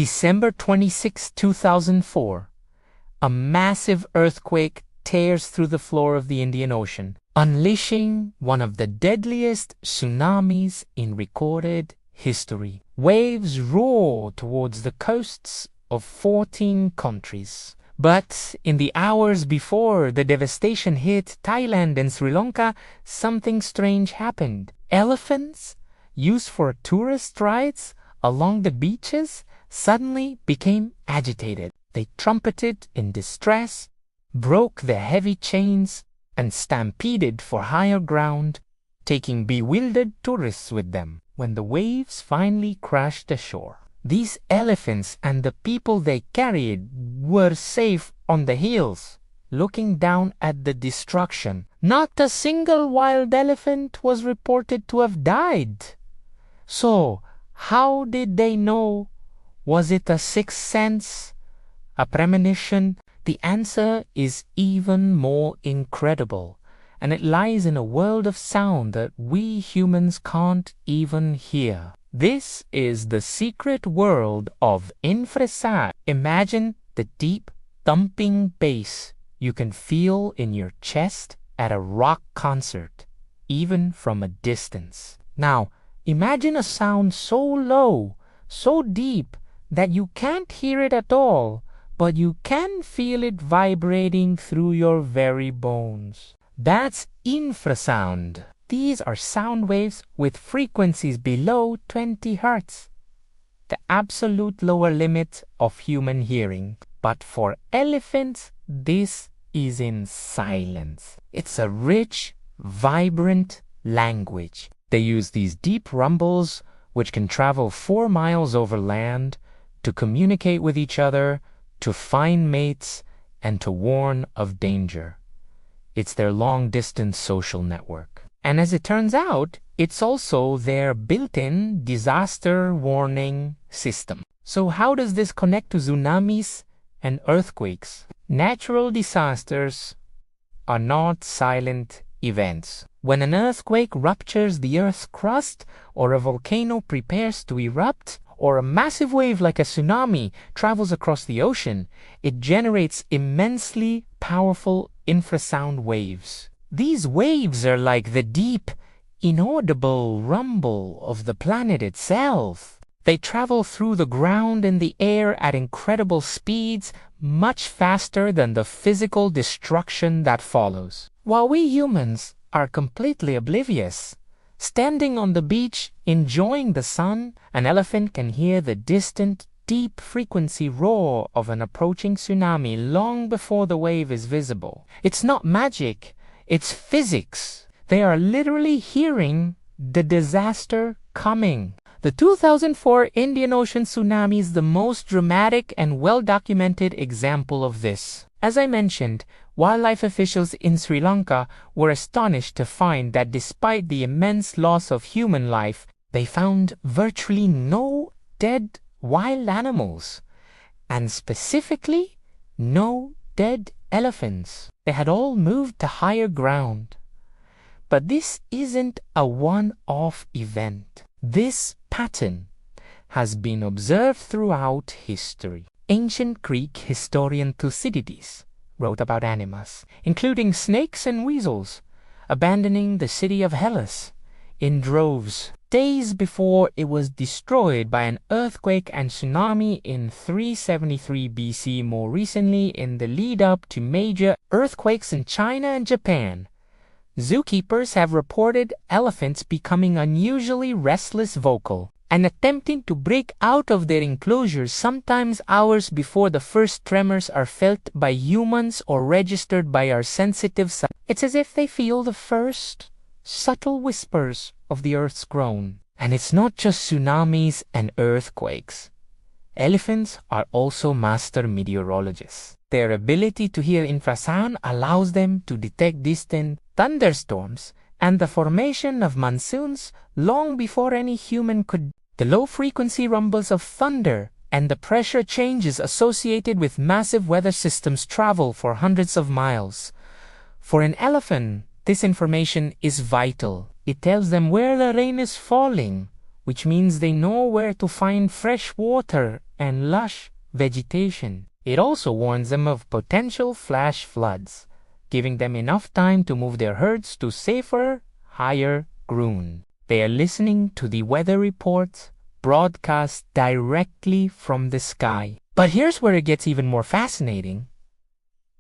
December 26, 2004. A massive earthquake tears through the floor of the Indian Ocean, unleashing one of the deadliest tsunamis in recorded history. Waves roar towards the coasts of 14 countries. But in the hours before the devastation hit Thailand and Sri Lanka, something strange happened. Elephants, used for tourist rides along the beaches, suddenly became agitated. They trumpeted in distress, broke their heavy chains, and stampeded for higher ground, taking bewildered tourists with them. When the waves finally crashed ashore, these elephants and the people they carried were safe on the hills, looking down at the destruction. Not a single wild elephant was reported to have died. So, how did they know? Was it a sixth sense? A premonition? The answer is even more incredible, and it lies in a world of sound that we humans can't even hear. This is the secret world of infrasound. Imagine the deep, thumping bass you can feel in your chest at a rock concert, even from a distance. Now, imagine a sound so low, so deep, that you can't hear it at all, but you can feel it vibrating through your very bones. That's infrasound. These are sound waves with frequencies below 20 Hz, the absolute lower limit of human hearing. But for elephants, this is in silence. It's a rich, vibrant language. They use these deep rumbles, which can travel 4 miles over land, to communicate with each other, to find mates, and to warn of danger. It's their long-distance social network. And as it turns out, it's also their built-in disaster warning system. So how does this connect to tsunamis and earthquakes? Natural disasters are not silent events. When an earthquake ruptures the Earth's crust, or a volcano prepares to erupt, or a massive wave like a tsunami travels across the ocean, it generates immensely powerful infrasound waves. These waves are like the deep, inaudible rumble of the planet itself. They travel through the ground and the air at incredible speeds, much faster than the physical destruction that follows. While we humans are completely oblivious, standing on the beach, enjoying the sun, an elephant can hear the distant, deep-frequency roar of an approaching tsunami long before the wave is visible. It's not magic, it's physics. They are literally hearing the disaster coming. The 2004 Indian Ocean tsunami is the most dramatic and well-documented example of this. As I mentioned, wildlife officials in Sri Lanka were astonished to find that despite the immense loss of human life, they found virtually no dead wild animals, and specifically, no dead elephants. They had all moved to higher ground. But this isn't a one-off event. This pattern has been observed throughout history. Ancient Greek historian Thucydides wrote about animals, including snakes and weasels, abandoning the city of Hellas in droves days before it was destroyed by an earthquake and tsunami in 373 BC. More recently, in the lead-up to major earthquakes in China and Japan, zookeepers have reported elephants becoming unusually restless, vocal, and attempting to break out of their enclosures sometimes hours before the first tremors are felt by humans or registered by our sensitive senses. It's as if they feel the first subtle whispers of the Earth's groan. And it's not just tsunamis and earthquakes. Elephants are also master meteorologists. Their ability to hear infrasound allows them to detect distant thunderstorms and the formation of monsoons long before any human could. The low-frequency rumbles of thunder and the pressure changes associated with massive weather systems travel for hundreds of miles. For an elephant, this information is vital. It tells them where the rain is falling, which means they know where to find fresh water and lush vegetation. It also warns them of potential flash floods, giving them enough time to move their herds to safer, higher ground. They are listening to the weather reports broadcast directly from the sky. But here's where it gets even more fascinating.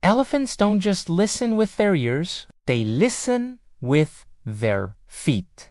Elephants don't just listen with their ears, they listen with their feet.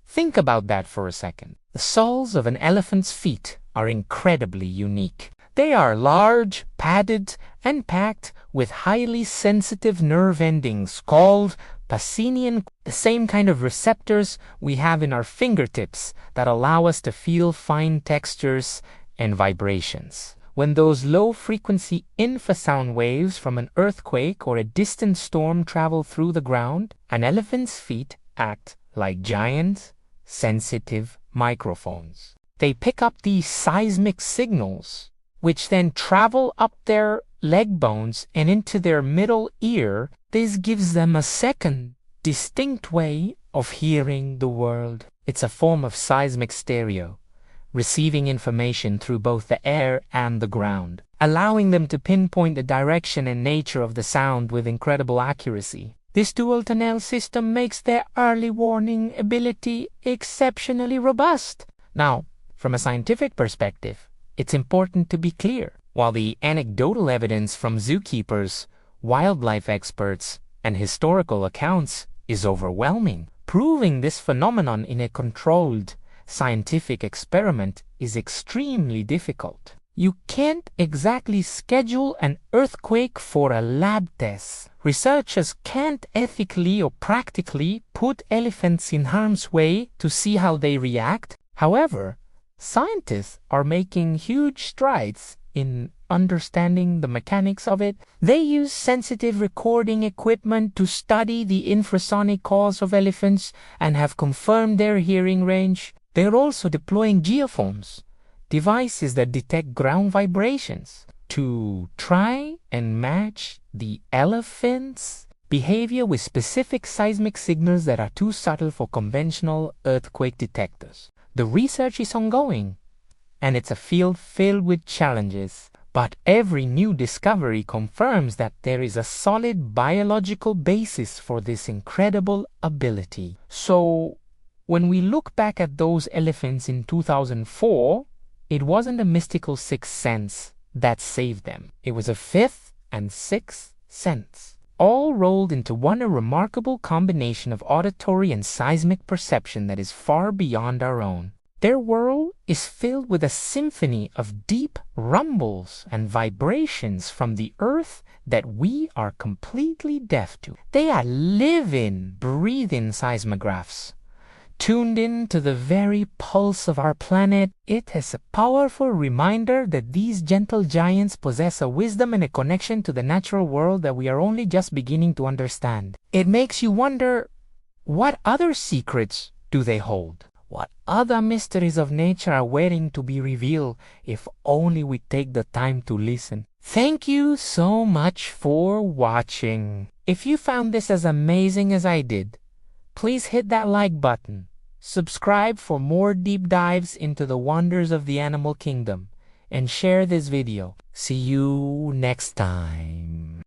Think about that for a second. The soles of an elephant's feet are incredibly unique. They are large, padded, and packed with highly sensitive nerve endings called Pacinian, the same kind of receptors we have in our fingertips that allow us to feel fine textures and vibrations. When those low-frequency infrasound waves from an earthquake or a distant storm travel through the ground, an elephant's feet act like giant, sensitive microphones. They pick up these seismic signals, which then travel up their leg bones and into their middle ear. This gives them a second, distinct way of hearing the world. It's a form of seismic stereo, receiving information through both the air and the ground, allowing them to pinpoint the direction and nature of the sound with incredible accuracy. This dual tunnel system makes their early warning ability exceptionally robust. Now, from a scientific perspective, it's important to be clear. While the anecdotal evidence from zookeepers, wildlife experts, and historical accounts is overwhelming, proving this phenomenon in a controlled scientific experiment is extremely difficult. You can't exactly schedule an earthquake for a lab test. Researchers can't ethically or practically put elephants in harm's way to see how they react. However, scientists are making huge strides in understanding the mechanics of it. They use sensitive recording equipment to study the infrasonic calls of elephants and have confirmed their hearing range. They're also deploying geophones, devices that detect ground vibrations, to try and match the elephant's behavior with specific seismic signals that are too subtle for conventional earthquake detectors. The research is ongoing, and it's a field filled with challenges. But every new discovery confirms that there is a solid biological basis for this incredible ability. So, when we look back at those elephants in 2004, it wasn't a mystical sixth sense that saved them. It was a fifth and sixth sense, all rolled into one, a remarkable combination of auditory and seismic perception that is far beyond our own. Their world is filled with a symphony of deep rumbles and vibrations from the earth that we are completely deaf to. They are living, breathing seismographs, tuned in to the very pulse of our planet. It is a powerful reminder that these gentle giants possess a wisdom and a connection to the natural world that we are only just beginning to understand. It makes you wonder, what other secrets do they hold? What other mysteries of nature are waiting to be revealed if only we take the time to listen? Thank you so much for watching. If you found this as amazing as I did, please hit that like button. Subscribe for more deep dives into the wonders of the animal kingdom, and share this video. See you next time.